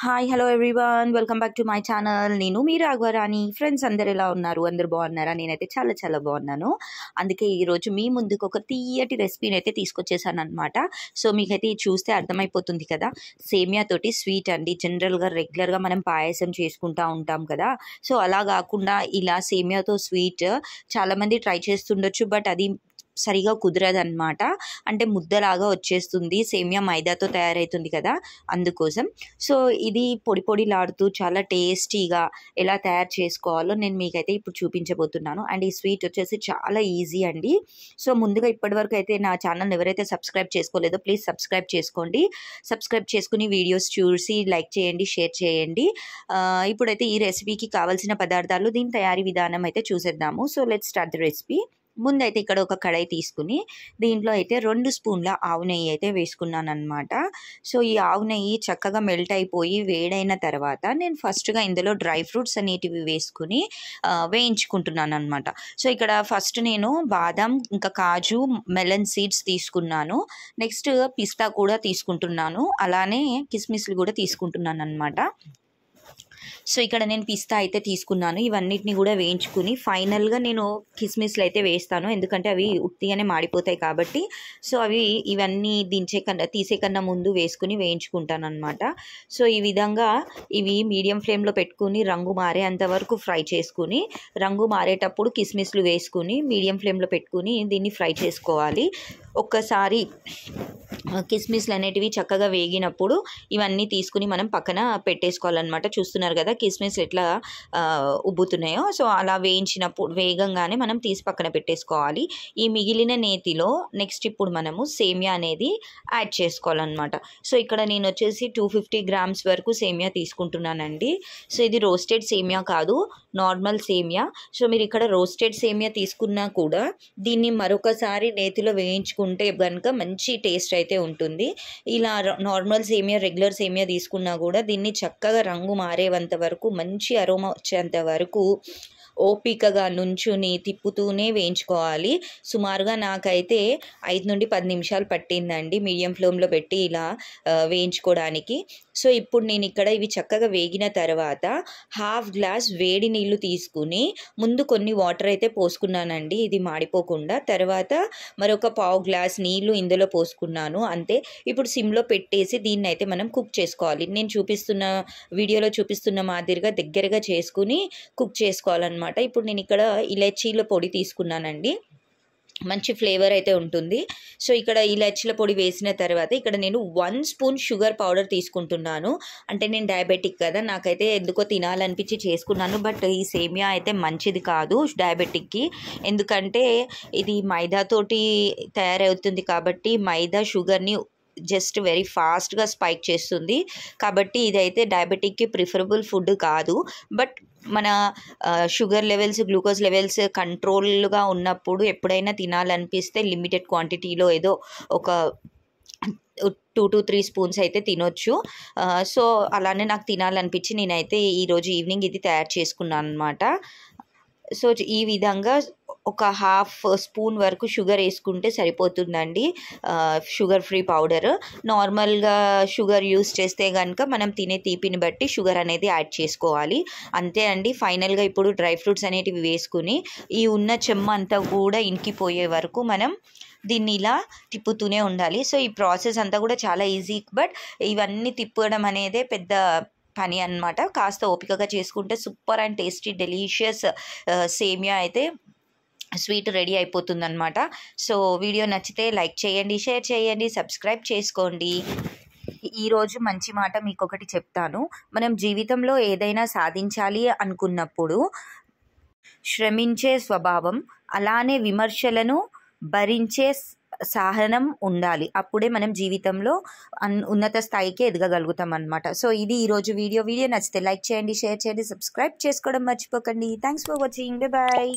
Hi hello everyone, welcome back to my channel. నేను మీ Raghavarani. Friends అందరు ఎలా ఉన్నారు? అందరు బాగున్నారా? నేనైతే చాలా చాలా బాగున్నాను. అందుకే ఈరోజు మీ ముందుకు ఒక తీయటి రెసిపీని అయితే తీసుకొచ్చేసాను అనమాట. సో మీకైతే చూస్తే అర్థమైపోతుంది కదా, సేమియా తోటి స్వీట్ అండి. జనరల్గా రెగ్యులర్గా మనం పాయసం చేసుకుంటూ ఉంటాం కదా, సో అలా కాకుండా ఇలా సేమియాతో స్వీట్ చాలామంది ట్రై చేస్తుండొచ్చు, బట్ అది సరిగా కుదరదన్నమాట. అంటే ముద్దలాగా వచ్చేస్తుంది, సేమియా మైదాతో తయారవుతుంది కదా, అందుకోసం. సో ఇది పొడి పొడిలాడుతూ చాలా టేస్టీగా ఎలా తయారు చేసుకోవాలో నేను మీకైతే ఇప్పుడు చూపించబోతున్నాను. అండ్ ఈ స్వీట్ వచ్చేసి చాలా ఈజీ అండి. సో ముందుగా ఇప్పటివరకు అయితే నా ఛానల్ ఎవరైతే సబ్స్క్రైబ్ చేసుకోలేదో ప్లీజ్ సబ్స్క్రైబ్ చేసుకోండి. సబ్స్క్రైబ్ చేసుకుని వీడియోస్ చూసి లైక్ చేయండి, షేర్ చేయండి. ఇప్పుడైతే ఈ రెసిపీకి కావాల్సిన పదార్థాలు, దీని తయారీ విధానం అయితే చూసేద్దాము. So let's start the recipe. ముందైతే ఇక్కడ ఒక కడాయి తీసుకుని దీంట్లో అయితే 2 స్పూన్ల ఆవు నెయ్యి అయితే వేసుకున్నాను అనమాట. సో ఈ ఆవు నెయ్యి చక్కగా మెల్ట్ అయిపోయి వేడైన తర్వాత నేను ఫస్ట్గా ఇందులో డ్రై ఫ్రూట్స్ అనేటివి వేసుకుని వేయించుకుంటున్నాను అనమాట. సో ఇక్కడ ఫస్ట్ నేను బాదం, ఇంకా కాజు, మెలన్ సీడ్స్ తీసుకున్నాను. నెక్స్ట్ పిస్తా కూడా తీసుకుంటున్నాను, అలానే కిస్మిస్లు కూడా తీసుకుంటున్నాను అనమాట. సో ఇక్కడ నేను పిస్తా అయితే తీసుకున్నాను. ఇవన్నిటిని కూడా వేయించుకుని ఫైనల్గా నేను కిస్మిస్లు అయితే వేస్తాను, ఎందుకంటే అవి ఉత్తిగానే మాడిపోతాయి కాబట్టి. సో అవి ఇవన్నీ తీసే కన్నా ముందు వేసుకుని వేయించుకుంటాను అనమాట. సో ఈ విధంగా ఇవి మీడియం ఫ్లేమ్లో పెట్టుకుని రంగు మారేంత వరకు ఫ్రై చేసుకుని, రంగు మారేటప్పుడు కిస్మిస్లు వేసుకుని మీడియం ఫ్లేమ్లో పెట్టుకుని దీన్ని ఫ్రై చేసుకోవాలి. ఒక్కసారి కిస్మిస్లు అనేటివి చక్కగా వేగినప్పుడు ఇవన్నీ తీసుకుని మనం పక్కన పెట్టేసుకోవాలన్నమాట. చూస్తున్నారు కదా కిస్మిస్ ఎట్లా ఉబ్బుతున్నాయో. సో అలా వేగంగానే మనం తీసి పక్కన పెట్టేసుకోవాలి. ఈ మిగిలిన నేతిలో నెక్స్ట్ ఇప్పుడు మనము సేమియా అనేది యాడ్ చేసుకోవాలన్నమాట. సో ఇక్కడ నేను వచ్చేసి 250 గ్రామ్స్ వరకు సేమియా తీసుకుంటున్నానండి. సో ఇది రోస్టెడ్ సేమియా కాదు, నార్మల్ సేమియా. సో మీరు ఇక్కడ రోస్టెడ్ సేమియా తీసుకున్నా కూడా దీన్ని మరొకసారి నేతిలో వేయించుకుంటే కనుక మంచి టేస్ట్ అయితే ఉంటుంది. ఇలా నార్మల్ సేమియా, రెగ్యులర్ సేమియా తీసుకున్నా కూడా దీన్ని చక్కగా రంగు మారేంత వరకు, మంచి అరోమా వచ్చేంత వరకు ఓపికగా నుంచుని తిప్పుతూనే వేయించుకోవాలి. సుమారుగా నాకైతే 5 నుండి 10 నిమిషాలు పట్టిందండి మీడియం ఫ్లేమ్లో పెట్టి ఇలా వేయించుకోవడానికి. సో ఇప్పుడు నేను ఇక్కడ ఇవి చక్కగా వేగిన తర్వాత హాఫ్ గ్లాస్ వేడి నీళ్ళు తీసుకుని ముందు కొన్ని వాటర్ అయితే పోసుకున్నానండి, ఇది మాడిపోకుండా. తర్వాత మరొక పావు గ్లాస్ నీళ్ళు ఇందులో పోసుకున్నాను, అంతే. ఇప్పుడు సిమ్లో పెట్టేసి దీన్ని అయితే మనం కుక్ చేసుకోవాలి. నేను వీడియోలో చూపిస్తున్న మాదిరిగా దగ్గరగా చేసుకుని కుక్ చేసుకోవాలన్నమాట. ఇప్పుడు నేను ఇక్కడ ఇలాచీల పొడి తీసుకున్నానండి, మంచి ఫ్లేవర్ అయితే ఉంటుంది. సో ఇక్కడ ఇలాచీల పొడి వేసిన తర్వాత ఇక్కడ నేను 1 స్పూన్ షుగర్ పౌడర్ తీసుకుంటున్నాను. అంటే నేను డయాబెటిక్ కదా, నాకైతే ఎందుకో తినాలనిపించి చేసుకున్నాను, బట్ ఈ సేమియా అయితే మంచిది కాదు డయాబెటిక్కి. ఎందుకంటే ఇది మైదాతోటి తయారవుతుంది కాబట్టి మైదా షుగర్ని జస్ట్ వెరీ ఫాస్ట్గా స్పైక్ చేస్తుంది. కాబట్టి ఇదైతే డయాబెటిక్కి ప్రిఫరబుల్ ఫుడ్ కాదు. బట్ మన షుగర్ లెవెల్స్, గ్లూకోజ్ లెవెల్స్ కంట్రోల్గా ఉన్నప్పుడు ఎప్పుడైనా తినాలనిపిస్తే లిమిటెడ్ క్వాంటిటీలో ఏదో ఒక 2 to 3 స్పూన్స్ అయితే తినొచ్చు. సో అలానే నాకు తినాలనిపించి నేనైతే ఈరోజు ఈవినింగ్ ఇది తయారు చేసుకున్నాను అనమాట. సో ఈ విధంగా ఒక హాఫ్ స్పూన్ వరకు షుగర్ వేసుకుంటే సరిపోతుందండి, షుగర్ ఫ్రీ పౌడర్. నార్మల్గా షుగర్ యూస్ చేస్తే కనుక మనం తినే తీపిని బట్టి షుగర్ అనేది యాడ్ చేసుకోవాలి, అంతే అండి. ఫైనల్గా ఇప్పుడు డ్రై ఫ్రూట్స్ అనేటివి వేసుకుని ఈ ఉన్న చెమ్మ అంతా కూడా ఇంకిపోయే వరకు మనం దీన్ని ఇలా తిప్పుతూనే ఉండాలి. సో ఈ ప్రాసెస్ అంతా కూడా చాలా ఈజీ, బట్ ఇవన్నీ తిప్పడం అనేదే పెద్ద పని అన్నమాట. కాస్త ఓపికగా చేసుకుంటే సూపర్ అండ్ టేస్టీ డెలీషియస్ సేమియా అయితే స్వీట్ రెడీ అయిపోతుందన్నమాట. సో వీడియో నచ్చితే లైక్ చేయండి, షేర్ చేయండి, సబ్స్క్రైబ్ చేసుకోండి. ఈరోజు మంచి మాట మీకు ఒకటి చెప్తాను. మనం జీవితంలో ఏదైనా సాధించాలి అనుకున్నప్పుడు శ్రమించే స్వభావం, అలానే విమర్శలను భరించే సహనం ఉండాలి. అప్పుడే మనం జీవితంలో ఉన్నత స్థాయికి ఎదగగలుగుతాం అనమాట. సో ఇది ఈరోజు వీడియో నచ్చితే లైక్ చేయండి, షేర్ చేయండి, సబ్స్క్రైబ్ చేసుకోవడం మర్చిపోకండి. Thanks for watching, bye.